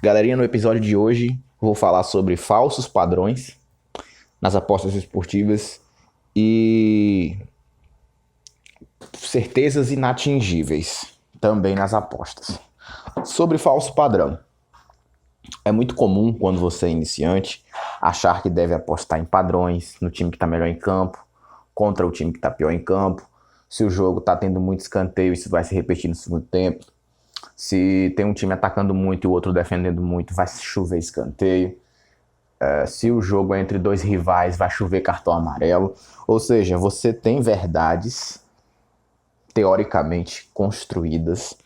Galerinha, no episódio de hoje vou falar sobre falsos padrões nas apostas esportivas e certezas inatingíveis também nas apostas. Sobre falso padrão. É muito comum quando você é iniciante achar que deve apostar em padrões, no time que está melhor em campo, contra o time que está pior em campo. Se o jogo está tendo muito escanteio, isso vai se repetir no segundo tempo. Se tem um time atacando muito e o outro defendendo muito, vai chover escanteio. Se o jogo é entre dois rivais, vai chover cartão amarelo. Ou seja, você tem verdades teoricamente construídas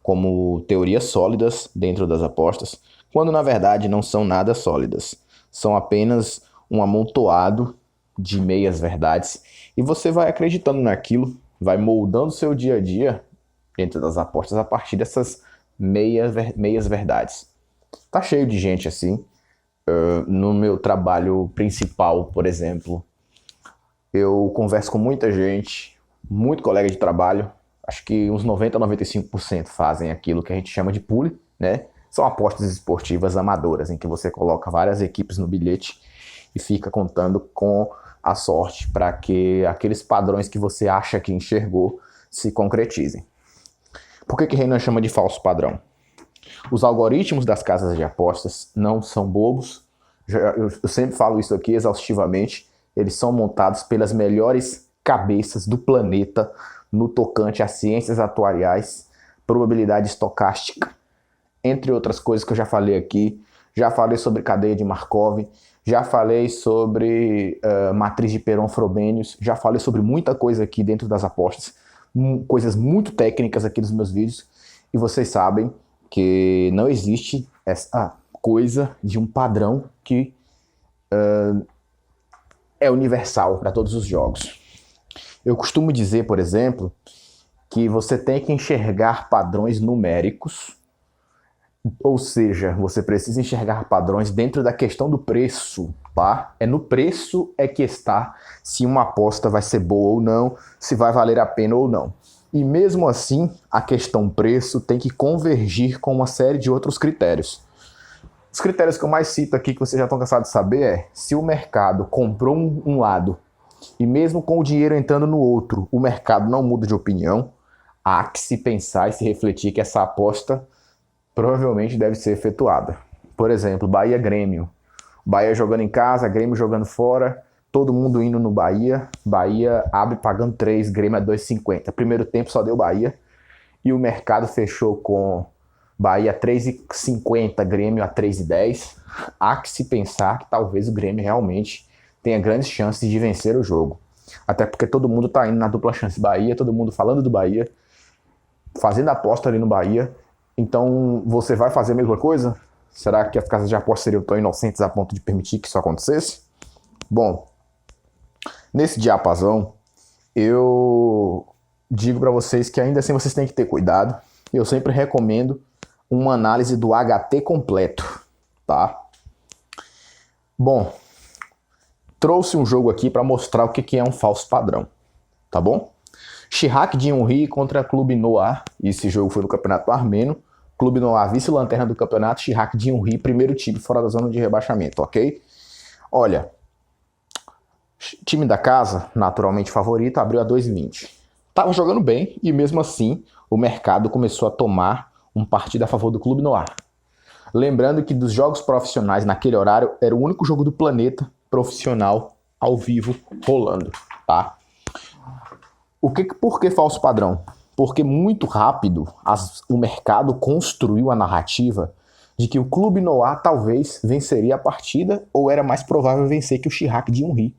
como teorias sólidas dentro das apostas, quando na verdade não são nada sólidas. São apenas um amontoado de meias verdades e você vai acreditando naquilo, vai moldando seu dia a dia dentro das apostas a partir dessas meias verdades. Tá cheio de gente assim. No meu trabalho principal, por exemplo, eu converso com muita gente, muito colega de trabalho. Acho que uns 90 a 95% fazem aquilo que a gente chama de pool, né? São apostas esportivas amadoras, em que você coloca várias equipes no bilhete e fica contando com a sorte para que aqueles padrões que você acha que enxergou se concretizem. Por que Renan chama de falso padrão? Os algoritmos das casas de apostas não são bobos. Eu sempre falo isso aqui exaustivamente. Eles são montados pelas melhores cabeças do planeta no tocante a ciências atuariais, probabilidade estocástica, entre outras coisas que eu já falei aqui. Já falei sobre cadeia de Markov, já falei sobre matriz de Perron-Frobenius, já falei sobre muita coisa aqui dentro das apostas, coisas muito técnicas aqui nos meus vídeos, e vocês sabem que não existe essa coisa de um padrão que é universal para todos os jogos. Eu costumo dizer, por exemplo, que você tem que enxergar padrões numéricos, ou seja, você precisa enxergar padrões dentro da questão do preço, tá? É no preço é que está se uma aposta vai ser boa ou não, se vai valer a pena ou não. E mesmo assim, a questão preço tem que convergir com uma série de outros critérios. Os critérios que eu mais cito aqui, que vocês já estão cansados de saber, é se o mercado comprou um lado e mesmo com o dinheiro entrando no outro, o mercado não muda de opinião, há que se pensar e se refletir que essa aposta provavelmente deve ser efetuada. Por exemplo, Bahia-Grêmio. Bahia jogando em casa, Grêmio jogando fora, todo mundo indo no Bahia. Bahia abre pagando 3, Grêmio a 2,50. Primeiro tempo só deu Bahia. E o mercado fechou com Bahia a 3,50, Grêmio a 3,10. Há que se pensar que talvez o Grêmio realmente tenha grandes chances de vencer o jogo. Até porque todo mundo está indo na dupla chance Bahia, todo mundo falando do Bahia, fazendo aposta ali no Bahia. Então, você vai fazer a mesma coisa? Será que as casas de aposta seriam tão inocentes a ponto de permitir que isso acontecesse? Bom, nesse diapasão, eu digo para vocês que ainda assim vocês têm que ter cuidado. Eu sempre recomendo uma análise do HT completo, tá? Bom, trouxe um jogo aqui para mostrar o que é um falso padrão, tá bom? Chirac de Henry contra Clube Noir. Esse jogo foi no Campeonato Armênio. Clube Noir, vice-lanterna do campeonato. Chirac de Henry, primeiro time fora da zona de rebaixamento, ok? Olha, time da casa, naturalmente favorito, abriu a 2,20. Tava jogando bem e mesmo assim o mercado começou a tomar um partido a favor do Clube Noir. Lembrando que dos jogos profissionais naquele horário era o único jogo do planeta profissional ao vivo rolando, tá? Por que falso padrão? Porque muito rápido o mercado construiu a narrativa de que o Clube Noir talvez venceria a partida ou era mais provável vencer que o Chirac de Henry,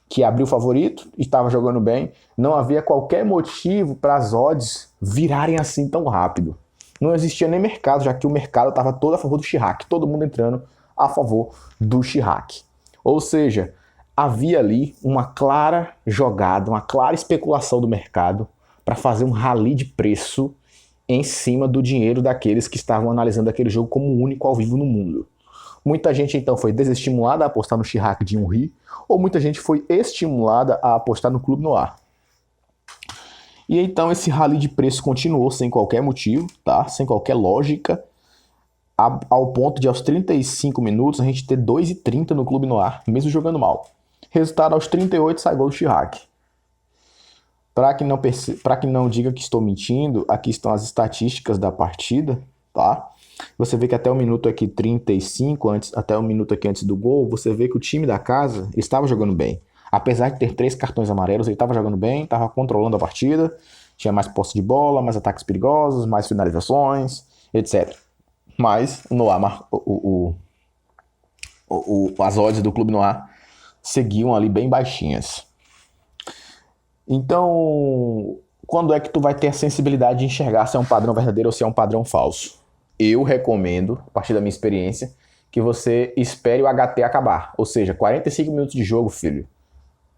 que abriu o favorito, estava jogando bem, não havia qualquer motivo para as odds virarem assim tão rápido. Não existia nem mercado, já que o mercado estava todo a favor do Chirac, todo mundo entrando a favor do Chirac. Ou seja, havia ali uma clara jogada, uma clara especulação do mercado para fazer um rally de preço em cima do dinheiro daqueles que estavam analisando aquele jogo como o único ao vivo no mundo. Muita gente então foi desestimulada a apostar no Chirac de Henry, ou muita gente foi estimulada a apostar no Clube Noir. E então esse rally de preço continuou sem qualquer motivo, tá? Sem qualquer lógica, ao ponto de aos 35 minutos a gente ter 2,30 no Clube Noir, mesmo jogando mal. Resultado, aos 38 sai gol do Chirac. Para que não diga que estou mentindo, aqui estão as estatísticas da partida, tá? Você vê que até o minuto aqui 35, até o minuto aqui antes do gol, você vê que o time da casa estava jogando bem. Apesar de ter 3 cartões amarelos, ele estava jogando bem, estava controlando a partida, tinha mais posse de bola, mais ataques perigosos, mais finalizações, etc. Mas o Noir, as odds do Clube Noir seguiam ali bem baixinhas. Então, quando é que tu vai ter a sensibilidade de enxergar se é um padrão verdadeiro ou se é um padrão falso? Eu recomendo, a partir da minha experiência, que você espere o HT acabar. Ou seja, 45 minutos de jogo, filho,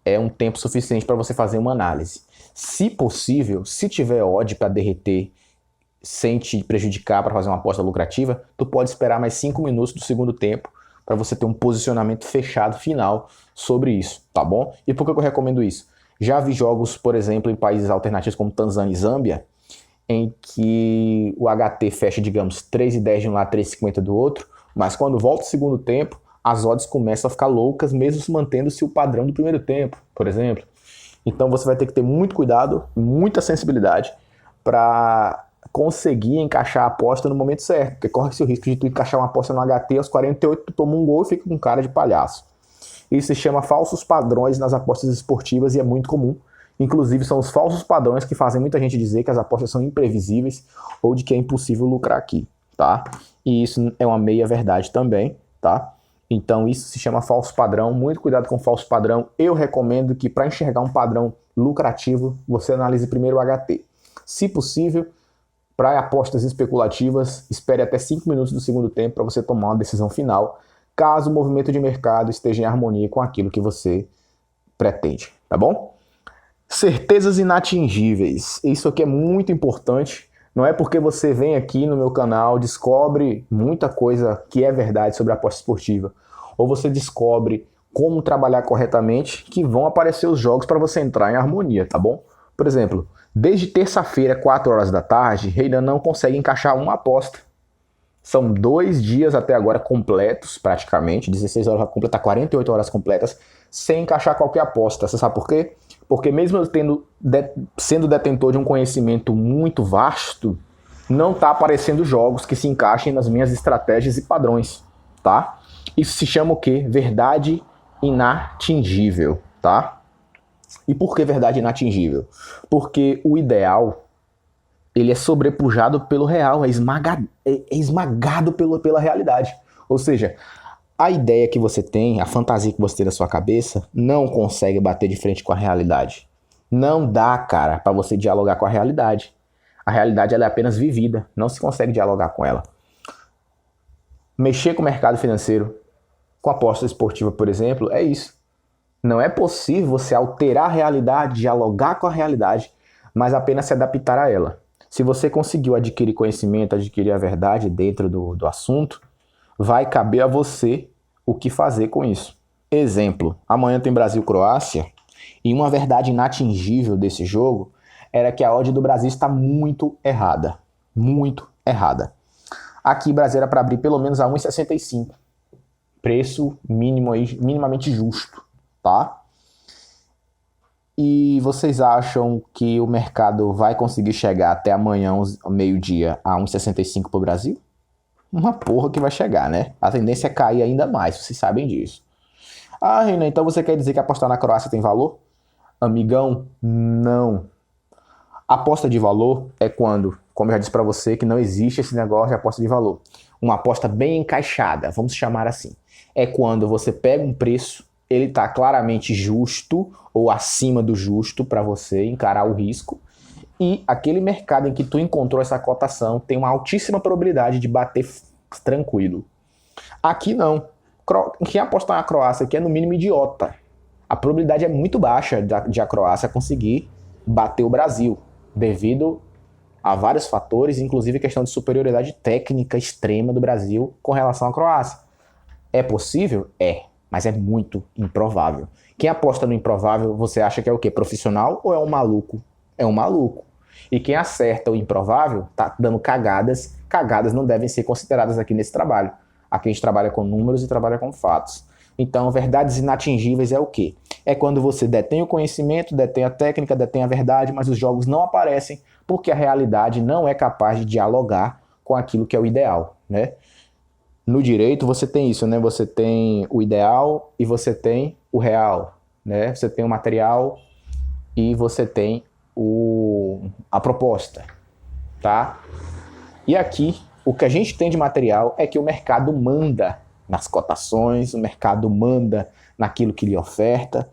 é um tempo suficiente para você fazer uma análise. Se possível, se tiver odd para derreter sem te prejudicar para fazer uma aposta lucrativa, tu pode esperar mais 5 minutos do segundo tempo para você ter um posicionamento fechado final sobre isso, tá bom? E por que eu recomendo isso? Já vi jogos, por exemplo, em países alternativos como Tanzânia e Zâmbia, em que o HT fecha, digamos, 3,10 de um lado, 3,50 do outro, mas quando volta o segundo tempo, as odds começam a ficar loucas, mesmo mantendo-se o padrão do primeiro tempo, por exemplo. Então você vai ter que ter muito cuidado, muita sensibilidade para conseguir encaixar a aposta no momento certo, porque corre-se o risco de tu encaixar uma aposta no HT aos 48, tu toma um gol e fica com cara de palhaço. Isso se chama falsos padrões nas apostas esportivas e é muito comum. Inclusive, são os falsos padrões que fazem muita gente dizer que as apostas são imprevisíveis ou de que é impossível lucrar aqui, tá? E isso é uma meia-verdade também, tá? Então, isso se chama falso padrão. Muito cuidado com o falso padrão. Eu recomendo que, para enxergar um padrão lucrativo, você analise primeiro o HT. Se possível, para apostas especulativas, espere até 5 minutos do segundo tempo para você tomar uma decisão final, caso o movimento de mercado esteja em harmonia com aquilo que você pretende, tá bom? Certezas inatingíveis. Isso aqui é muito importante. Não é porque você vem aqui no meu canal, descobre muita coisa que é verdade sobre a aposta esportiva, ou você descobre como trabalhar corretamente, que vão aparecer os jogos para você entrar em harmonia, tá bom? Por exemplo, desde terça-feira, 4 horas da tarde, Reinan não consegue encaixar uma aposta. São 2 dias até agora completos, praticamente, 16 horas para completar 48 horas completas, sem encaixar qualquer aposta. Você sabe por quê? Porque mesmo eu sendo detentor de um conhecimento muito vasto, não está aparecendo jogos que se encaixem nas minhas estratégias e padrões, tá? Isso se chama o quê? Verdade inatingível, tá? E por que verdade inatingível? Porque o ideal, ele é sobrepujado pelo real, é esmagado pela realidade. Ou seja, a ideia que você tem, a fantasia que você tem na sua cabeça, não consegue bater de frente com a realidade. Não dá, cara, para você dialogar com a realidade. A realidade ela é apenas vivida, não se consegue dialogar com ela. Mexer com o mercado financeiro, com aposta esportiva, por exemplo, é isso. Não é possível você alterar a realidade, dialogar com a realidade, mas apenas se adaptar a ela. Se você conseguiu adquirir conhecimento, adquirir a verdade dentro do assunto, vai caber a você o que fazer com isso. Exemplo, amanhã tem Brasil-Croácia, e uma verdade inatingível desse jogo era que a odd do Brasil está muito errada. Muito errada. Aqui, Brasil era para abrir pelo menos a 1,65. Preço mínimo aí, minimamente justo, tá? E vocês acham que o mercado vai conseguir chegar até amanhã, meio-dia, a 1,65 para o Brasil? Uma porra que vai chegar, né? A tendência é cair ainda mais, vocês sabem disso. Ah, Renan, então você quer dizer que apostar na Croácia tem valor? Amigão, não. Aposta de valor é quando, como eu já disse para você, que não existe esse negócio de aposta de valor. Uma aposta bem encaixada, vamos chamar assim. É quando você pega um preço, ele está claramente justo ou acima do justo para você encarar o risco, e aquele mercado em que tu encontrou essa cotação tem uma altíssima probabilidade de bater tranquilo. Aqui não. Quem apostar na Croácia aqui é no mínimo idiota. A probabilidade é muito baixa de a Croácia conseguir bater o Brasil, devido a vários fatores, inclusive a questão de superioridade técnica extrema do Brasil com relação à Croácia. É possível? É, mas é muito improvável. Quem aposta no improvável, você acha que é o quê? Profissional ou é um maluco? É um maluco. E quem acerta o improvável tá dando cagadas. Cagadas não devem ser consideradas aqui nesse trabalho. Aqui a gente trabalha com números e trabalha com fatos. Então, verdades inatingíveis é o quê? É quando você detém o conhecimento, detém a técnica, detém a verdade, mas os jogos não aparecem porque a realidade não é capaz de dialogar com aquilo que é o ideal, né? No direito você tem isso, né? Você tem o ideal e você tem o real, né? Você tem o material e você tem a proposta, tá? E aqui, o que a gente tem de material é que o mercado manda nas cotações, o mercado manda naquilo que lhe oferta,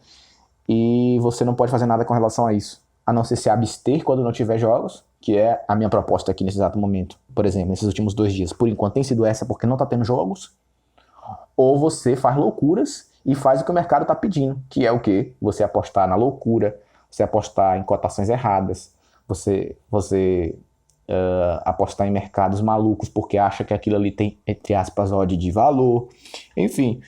e você não pode fazer nada com relação a isso, a não ser se abster quando não tiver jogos, que é a minha proposta aqui nesse exato momento. Por exemplo, nesses últimos 2 dias, por enquanto tem sido essa porque não está tendo jogos, ou você faz loucuras e faz o que o mercado está pedindo, que é o quê? Você apostar na loucura, você apostar em cotações erradas, você apostar em mercados malucos porque acha que aquilo ali tem, entre aspas, odd de valor, enfim.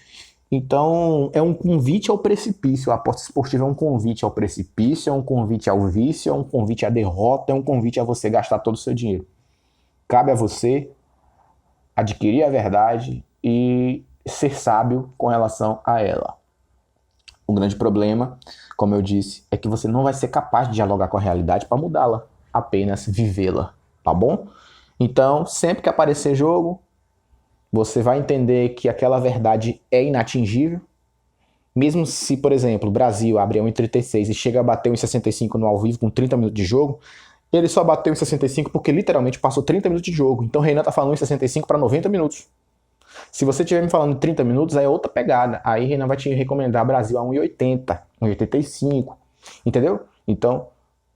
Então, é um convite ao precipício. A aposta esportiva é um convite ao precipício, é um convite ao vício, é um convite à derrota, é um convite a você gastar todo o seu dinheiro. Cabe a você adquirir a verdade e ser sábio com relação a ela. O grande problema, como eu disse, é que você não vai ser capaz de dialogar com a realidade para mudá-la, apenas vivê-la, tá bom? Então, sempre que aparecer jogo, você vai entender que aquela verdade é inatingível. Mesmo se, por exemplo, o Brasil abre 1,36 e chega a bater 1,65 no ao vivo com 30 minutos de jogo, ele só bateu 1,65 porque literalmente passou 30 minutos de jogo. Então o Renan tá falando 1,65 para 90 minutos. Se você estiver me falando 30 minutos, aí é outra pegada. Aí Renan vai te recomendar Brasil a 1,80, 1,85. Entendeu? Então,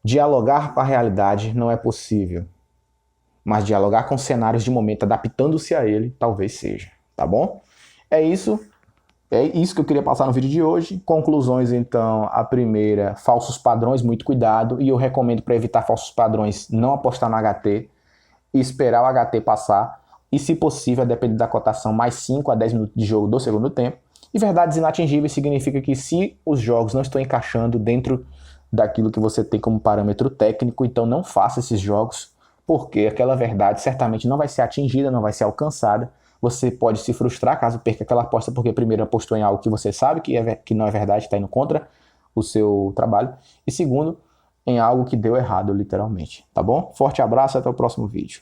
dialogar com a realidade não é possível. Mas dialogar com cenários de momento, adaptando-se a ele, talvez seja, tá bom? É isso que eu queria passar no vídeo de hoje. Conclusões, então, a primeira, falsos padrões, muito cuidado, e eu recomendo para evitar falsos padrões, não apostar no HT, esperar o HT passar, e se possível, dependendo da cotação, mais 5 a 10 minutos de jogo do segundo tempo. E verdades inatingíveis significa que se os jogos não estão encaixando dentro daquilo que você tem como parâmetro técnico, então não faça esses jogos, porque aquela verdade certamente não vai ser atingida, não vai ser alcançada. Você pode se frustrar caso perca aquela aposta, porque primeiro apostou em algo que você sabe que não é verdade, está indo contra o seu trabalho, e segundo, em algo que deu errado, literalmente. Tá bom? Forte abraço e até o próximo vídeo.